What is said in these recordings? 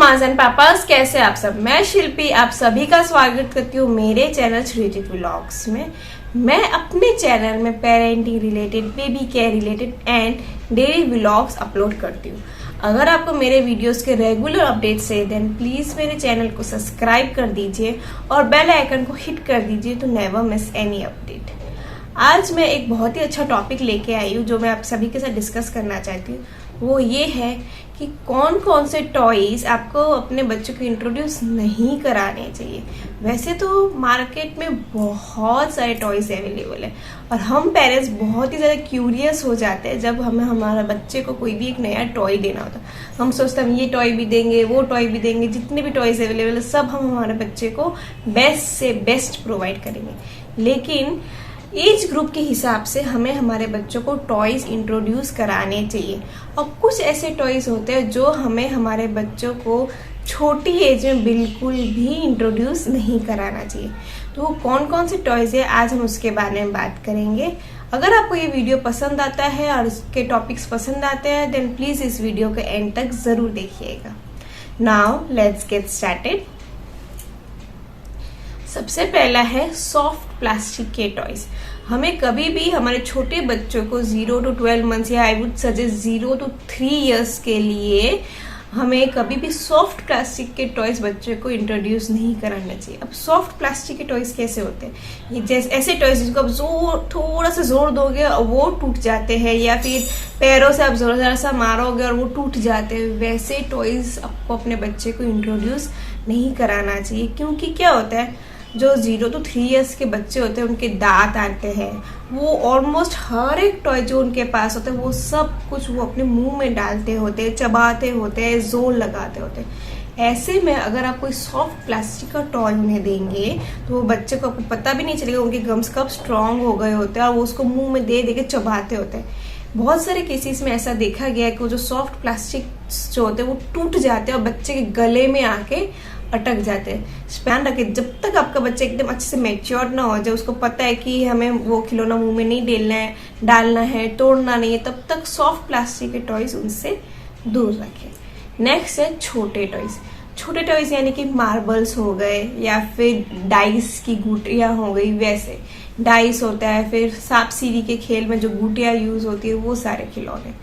Mama's and papa's, कैसे आप सब। मैं शिल्पी आप सभी का स्वागत करती हूँ मेरे चैनल श्रीजित व्लॉग्स में। मैं अपने चैनल में parenting related, baby care related and daily vlogs upload करती हूँ। अगर आपको मेरे वीडियोस के रेगुलर अपडेट्स चाहिए देन प्लीज मेरे चैनल को सब्सक्राइब कर दीजिए और बेल आइकन को हिट कर दीजिए to never miss any update. आज मैं एक बहुत ही अच्छा टॉपिक लेके आई हूँ जो मैं आप सभी के साथ डिस्कस करना चाहती हूँ। वो ये है कि कौन कौन से टॉयज आपको अपने बच्चों को इंट्रोड्यूस नहीं कराने चाहिए। वैसे तो मार्केट में बहुत सारे टॉयज अवेलेबल है और हम पेरेंट्स बहुत ही ज़्यादा क्यूरियस हो जाते हैं जब हमें हमारे बच्चे को कोई भी एक नया टॉय देना होता है। हम सोचते हैं हम ये टॉय भी देंगे, वो टॉय भी देंगे, जितने भी टॉयज अवेलेबल है सब हम हमारे बच्चे को बेस्ट से बेस्ट प्रोवाइड करेंगे। लेकिन एज ग्रुप के हिसाब से हमें हमारे बच्चों को टॉयज इंट्रोड्यूस कराने चाहिए और कुछ ऐसे टॉयज होते हैं जो हमें हमारे बच्चों को छोटी एज में बिल्कुल भी इंट्रोड्यूस नहीं कराना चाहिए। तो वो कौन कौन से टॉयज है आज हम उसके बारे में बात करेंगे। अगर आपको ये वीडियो पसंद आता है और इसके टॉपिक्स पसंद आते हैं देन प्लीज इस वीडियो के एंड तक जरूर देखिएगा। Now let's get started. सबसे पहला है सॉफ्ट प्लास्टिक के टॉयज। हमें कभी भी हमारे छोटे बच्चों को 0 to 12 मंथ्स या I would suggest 0 to 3 years के लिए हमें कभी भी सॉफ्ट प्लास्टिक के टॉयज बच्चे को इंट्रोड्यूस नहीं कराना चाहिए। अब सॉफ्ट प्लास्टिक के टॉयज कैसे होते हैं? ये जैसे ऐसे टॉयज जिसको आप थोड़ा सा जोर दोगे और वो टूट जाते हैं, या फिर पैरों से आप जोर सा मारोगे और वो टूट जाते हैं। वैसे टॉयज आपको अपने बच्चे को इंट्रोड्यूस नहीं कराना चाहिए, क्योंकि क्या होता है जो 0 to 3 इयर्स के बच्चे होते हैं उनके दांत आते हैं, वो ऑलमोस्ट हर एक टॉय जो उनके पास होता है वो सब कुछ वो अपने मुंह में डालते होते हैं, चबाते होते हैं, जोर लगाते होते हैं। ऐसे में अगर आप कोई सॉफ्ट प्लास्टिक का टॉय उन्हें देंगे तो वो बच्चे को आपको पता भी नहीं चलेगा उनके गम्स कब स्ट्रांग हो गए होते हैं और वो उसको मुंह में दे के चबाते होते हैं। बहुत सारे केसेस में ऐसा देखा गया है कि वो जो सॉफ्ट प्लास्टिक जो होते हैं वो टूट जाते हैं और बच्चे के गले में आके अटक जाते हैं। ध्यान रखें, जब तक आपका बच्चा एकदम अच्छे से मैच्योर ना हो जाए, उसको पता है कि हमें वो खिलौना मुंह में नहीं डालना है, तोड़ना नहीं है, तब तक सॉफ्ट प्लास्टिक के टॉयज उनसे दूर रखें। नेक्स्ट है छोटे टॉयज। छोटे टॉयज यानी कि मार्बल्स हो गए या फिर डाइस की गुटियां हो गई। वैसे डाइस होता है, फिर सांप सीढ़ी के खेल में जो गुटियां यूज होती है वो सारे खिलौने।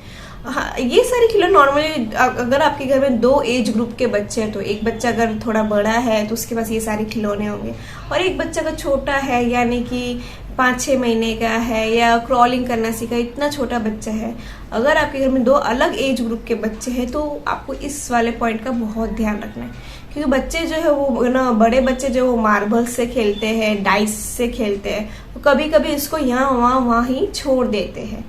हाँ, ये सारे खिलौने नॉर्मली अगर आपके घर में 2 एज ग्रुप के बच्चे हैं तो एक बच्चा अगर थोड़ा बड़ा है तो उसके पास ये सारे खिलौने होंगे, और एक बच्चा अगर छोटा है यानी कि 5-6 महीने का है या क्रॉलिंग करना सीखा, इतना छोटा बच्चा है, अगर आपके घर में 2 अलग एज ग्रुप के बच्चे हैं तो आपको इस वाले पॉइंट का बहुत ध्यान रखना है। क्योंकि बच्चे जो है वो ना, बड़े बच्चे जो वो मार्बल से खेलते हैं, डाइस से खेलते हैं, तो कभी कभी इसको यहाँ वहाँ ही छोड़ देते हैं।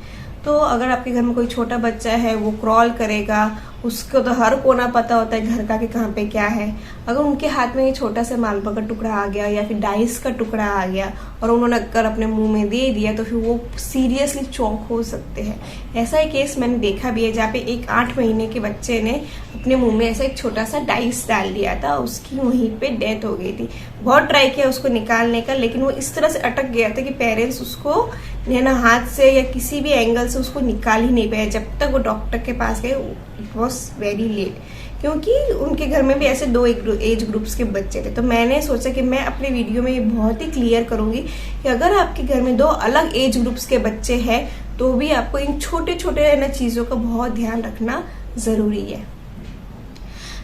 तो अगर आपके घर में कोई छोटा बच्चा है वो क्रॉल करेगा, उसको तो हर कोना पता होता है घर का कि कहाँ पे क्या है। अगर उनके हाथ में ये छोटा सा मार्बल का टुकड़ा आ गया या फिर डाइस का टुकड़ा आ गया और उन्होंने अगर अपने मुंह में दे दिया तो फिर वो सीरियसली चौक हो सकते हैं। ऐसा ही केस मैंने देखा भी है जहाँ पे एक 8 महीने के बच्चे ने अपने मुंह में ऐसा एक छोटा सा डाइस डाल दिया था, उसकी वहीं पे डेथ हो गई थी। बहुत ट्राई किया उसको निकालने का, लेकिन वो इस तरह से अटक गया था कि पेरेंट्स उसको ना हाथ से या किसी भी एंगल से उसको निकाल ही नहीं पाए। जब तक वो डॉक्टर के पास गए इट वॉज वेरी लेट, क्योंकि उनके घर में भी ऐसे 2 एज ग्रुप्स के बच्चे थे। तो मैंने सोचा कि मैं अपने वीडियो में ये बहुत ही क्लियर करूंगी कि अगर आपके घर में 2 अलग एज ग्रुप्स के बच्चे हैं तो भी आपको इन छोटे छोटे ना चीजों का बहुत ध्यान रखना जरूरी है।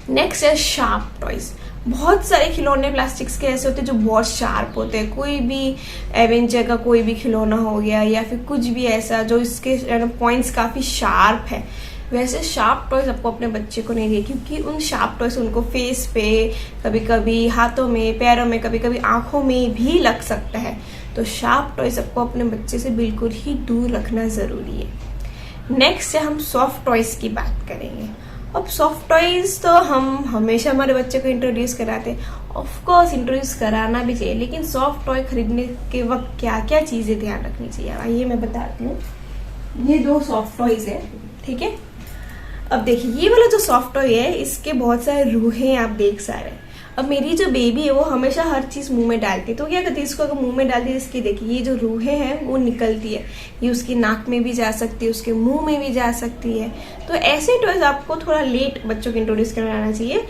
नेक्स्ट है शार्प टॉयज। बहुत सारे खिलौने प्लास्टिक्स के ऐसे होते हैं जो बहुत शार्प होते हैं। कोई भी एवेंजर का कोई भी खिलौना हो गया या फिर कुछ भी ऐसा जो इसके पॉइंट्स काफी शार्प है, वैसे शार्प टॉयज आपको अपने बच्चे को नहीं दिए, क्योंकि उन शार्प टॉयज उनको फेस पे, कभी कभी हाथों में, पैरों में, कभी कभी आंखों में भी लग सकता है। तो शार्प टॉयज आपको अपने बच्चे से बिल्कुल ही दूर रखना जरूरी है। नेक्स्ट है हम सॉफ्ट टॉयज की बात करेंगे। अब सॉफ्ट टॉयज तो हम हमेशा हमारे बच्चे को इंट्रोड्यूस कराते हैं, ऑफकोर्स इंट्रोड्यूस कराना भी चाहिए, लेकिन सॉफ्ट टॉय खरीदने के वक्त क्या क्या चीजें ध्यान रखनी चाहिए आइए मैं बताती हूँ। ये 2 सॉफ्ट टॉयज है, ठीक है। अब देखिए ये वाला जो सॉफ्ट टॉय है इसके बहुत सारे रूहे आप देख सकते हैं। अब मेरी जो बेबी है वो हमेशा हर चीज मुंह में डालती है, तो क्या करती है इसको अगर मुंह में डालती है इसकी देखिए ये जो रूहें हैं वो निकलती है, ये उसकी नाक में भी जा सकती है, उसके मुंह में भी जा सकती है। तो ऐसे टॉयज आपको थोड़ा लेट बच्चों को इंट्रोड्यूस करवाना चाहिए।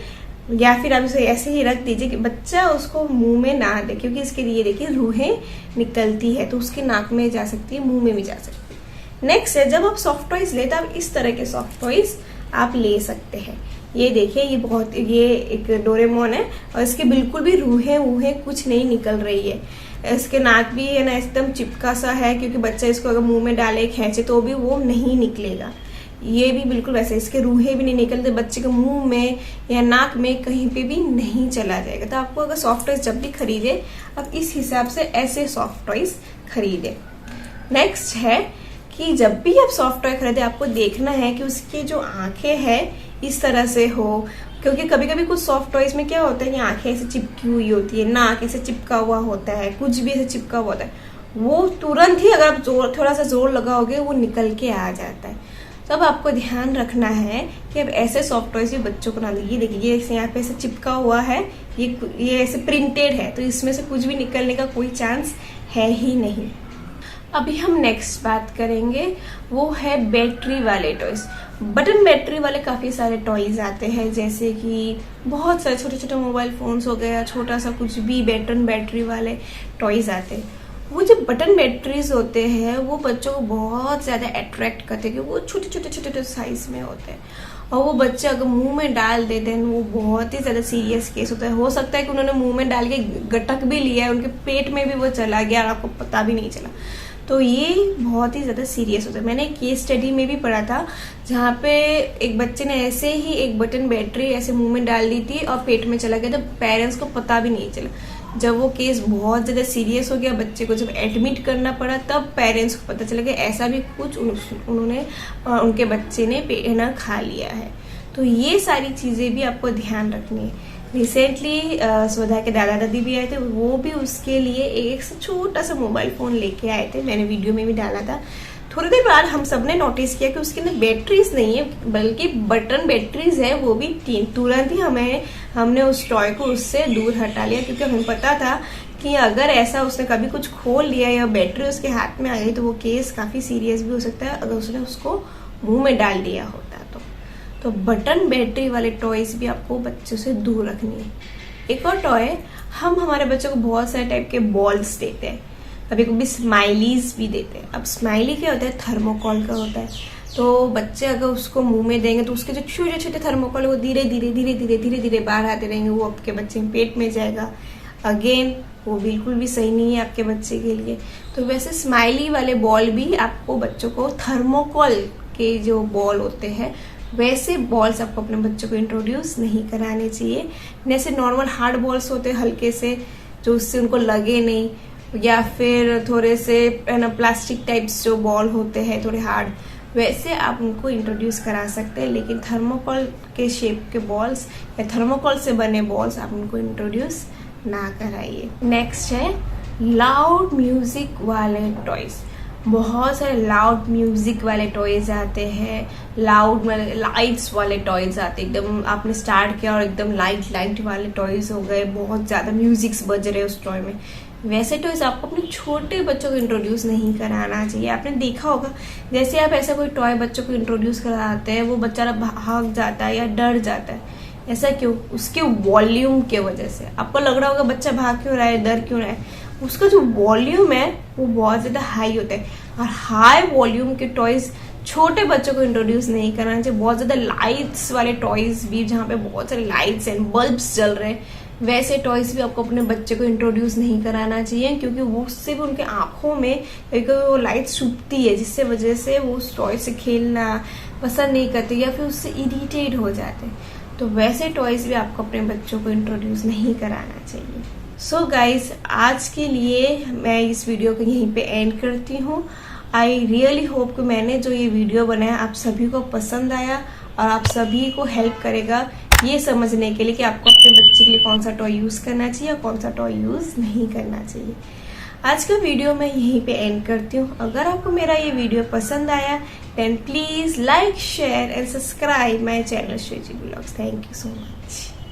या फिर आप इसे ऐसे ही रख दीजिए कि बच्चा उसको मुंह में ना दे, क्योंकि इसके लिए देखिए रूहें निकलती है तो उसके नाक में जा सकती है, मुंह में भी जा सकती है। नेक्स्ट है, जब आप सॉफ्ट टॉयज लेते हैं, आप इस तरह के सॉफ्ट टॉयज आप ले सकते हैं। ये देखिए, ये एक डोरेमोन है और इसके बिल्कुल भी रूहें कुछ नहीं निकल रही है। इसके नाक भी है ना एकदम चिपका सा है, क्योंकि बच्चा इसको अगर मुंह में डाले खींचे तो भी वो नहीं निकलेगा। ये भी बिल्कुल वैसे, इसके रूहें भी नहीं निकलते, बच्चे के मुंह में या नाक में कहीं पे भी नहीं चला जाएगा। तो आपको अगर सॉफ्ट टॉयज जब भी खरीदे, आप इस हिसाब से ऐसे सॉफ्ट टॉयज खरीदे। नेक्स्ट है कि जब भी आप सॉफ्ट टॉय खरीदे, आपको देखना है कि उसकी जो आंखें हैं इस तरह से हो, क्योंकि कभी कभी कुछ सॉफ्ट टॉयज में क्या होता है कि आंखें ऐसे चिपकी हुई होती है, नाक ऐसे चिपका हुआ होता है, कुछ भी ऐसे चिपका हुआ होता है, वो तुरंत ही अगर आप थोड़ा सा जोर लगाओगे वो निकल के आ जाता है। तब आपको ध्यान रखना है कि अब ऐसे सॉफ्ट टॉयज भी बच्चों को ना दीजिए। देखिए ये यहाँ पे ऐसे चिपका हुआ है, ये ऐसे प्रिंटेड है, तो इसमें से कुछ भी निकलने का कोई चांस है ही नहीं। अभी हम नेक्स्ट बात करेंगे, वो है बैटरी वाले टॉयज। बटन बैटरी वाले काफी सारे टॉयज आते हैं, जैसे कि बहुत सारे छोटे छोटे मोबाइल फोन्स हो गया, छोटा सा कुछ भी बटन बैटरी वाले टॉयज आते हैं। वो जो बटन बैटरीज होते हैं वो बच्चों को बहुत ज्यादा अट्रैक्ट करते हैं, वो छोटे छोटे साइज में होते हैं, और वो बच्चे अगर मुंह में डाल देते हैं वो बहुत ही ज्यादा सीरियस केस होता है। हो सकता है कि उन्होंने मुंह में डाल के गटक भी लिया है, उनके पेट में भी वो चला गया और आपको पता भी नहीं चला। तो ये बहुत ही ज्यादा सीरियस होता है। मैंने एक केस स्टडी में भी पढ़ा था, जहाँ पे एक बच्चे ने ऐसे ही एक बटन बैटरी ऐसे मुंह में डाल दी थी और पेट में चला गया, तो पेरेंट्स को पता भी नहीं चला। जब वो केस बहुत ज्यादा सीरियस हो गया, बच्चे को जब एडमिट करना पड़ा, तब पेरेंट्स को पता चला कि ऐसा भी कुछ उनके बच्चे ने ना खा लिया है। तो ये सारी चीजें भी आपको ध्यान रखनी है। रिसेंटली स्वधा के दादा दादी भी आए थे, वो भी उसके लिए एक छोटा सा मोबाइल फोन लेके आए थे, मैंने वीडियो में भी डाला था। थोड़ी देर बाद हम सबने नोटिस किया कि उसके अंदर बैटरीज नहीं है, बल्कि बटन बैटरीज है, वो भी 3। तुरंत ही हमने उस टॉय को उससे दूर हटा लिया, क्योंकि हमें पता था कि अगर ऐसा उसने कभी कुछ खोल लिया या बैटरी उसके हाथ में आ गई तो वो केस काफी सीरियस भी हो सकता है, अगर उसने उसको मुंह में डाल दिया होता तो बटन बैटरी वाले टॉयज भी आपको बच्चों से दूर रखनी है। एक और टॉय, हम हमारे बच्चों को बहुत सारे टाइप के बॉल्स देते हैं, कभी कभी स्माइलीज भी देते हैं। अब स्माइली क्या होता है, थर्मोकॉल का होता है, तो बच्चे अगर उसको मुंह में देंगे तो उसके जो छोटे छोटे थर्मोकॉल है वो धीरे धीरे बाहर आते रहेंगे, वो आपके बच्चे के पेट में जाएगा। अगेन वो बिल्कुल भी सही नहीं है आपके बच्चे के लिए। तो वैसे स्माइली वाले बॉल भी आपको बच्चों को, थर्मोकॉल के जो बॉल होते हैं वैसे बॉल्स आपको अपने बच्चों को इंट्रोड्यूस नहीं कराने चाहिए। जैसे नॉर्मल हार्ड बॉल्स होते हैं हल्के से, जो उससे उनको लगे नहीं, या फिर थोड़े से प्लास्टिक टाइप्स जो बॉल होते हैं थोड़े हार्ड, वैसे आप उनको इंट्रोड्यूस करा सकते हैं। लेकिन थर्मोकॉल के शेप के बॉल्स या थर्मोकॉल से बने बॉल्स आप उनको इंट्रोड्यूस ना कराइए। नेक्स्ट है लाउड म्यूजिक वाले टॉयज। बहुत सारे लाउड म्यूजिक वाले टॉयज आते हैं, लाउड लाइट्स वाले टॉयज आते हैं, एकदम आपने स्टार्ट किया और एकदम लाइट वाले टॉयज हो गए, बहुत ज्यादा म्यूजिक्स बज रहे उस टॉय में। वैसे टॉयज आपको अपने छोटे बच्चों को इंट्रोड्यूस नहीं कराना चाहिए। आपने देखा होगा, जैसे आप ऐसा कोई टॉय बच्चों को इंट्रोड्यूस कराते हैं, वो बच्चा भाग जाता है या डर जाता है। ऐसा क्यों? उसके वॉल्यूम के वजह से। आपको लग रहा होगा बच्चा भाग क्यों रहा है, डर क्यों रहा है, उसका जो वॉल्यूम है वो बहुत ज्यादा हाई होता है। और हाई वॉल्यूम के टॉयज छोटे बच्चों को इंट्रोड्यूस नहीं करना चाहिए। बहुत ज्यादा लाइट्स वाले टॉयज भी, जहाँ पे बहुत सारे लाइट्स एंड बल्ब्स जल रहे हैं, वैसे टॉयज भी आपको अपने बच्चे को इंट्रोड्यूस नहीं कराना चाहिए, क्योंकि वो उससे भी उनके आंखों में वो लाइट छुपती है, जिससे वजह से वो उस टॉय से खेलना पसंद नहीं करते या फिर उससे इरिटेट हो जाते हैं। तो वैसे टॉयज भी आपको अपने बच्चों को इंट्रोड्यूस नहीं कराना चाहिए। सो गाइज, आज के लिए मैं इस वीडियो को यहीं पे एंड करती हूँ। आई रियली होप कि मैंने जो ये वीडियो बनाया आप सभी को पसंद आया और आप सभी को हेल्प करेगा ये समझने के लिए कि आपको अपने बच्चे के लिए कौन सा टॉय यूज करना चाहिए और कौन सा टॉय यूज नहीं करना चाहिए। आज का वीडियो मैं यहीं पे एंड करती हूँ। अगर आपको मेरा ये वीडियो पसंद आया then please like, share and subscribe my channel Shreeji blogs. Thank you so much.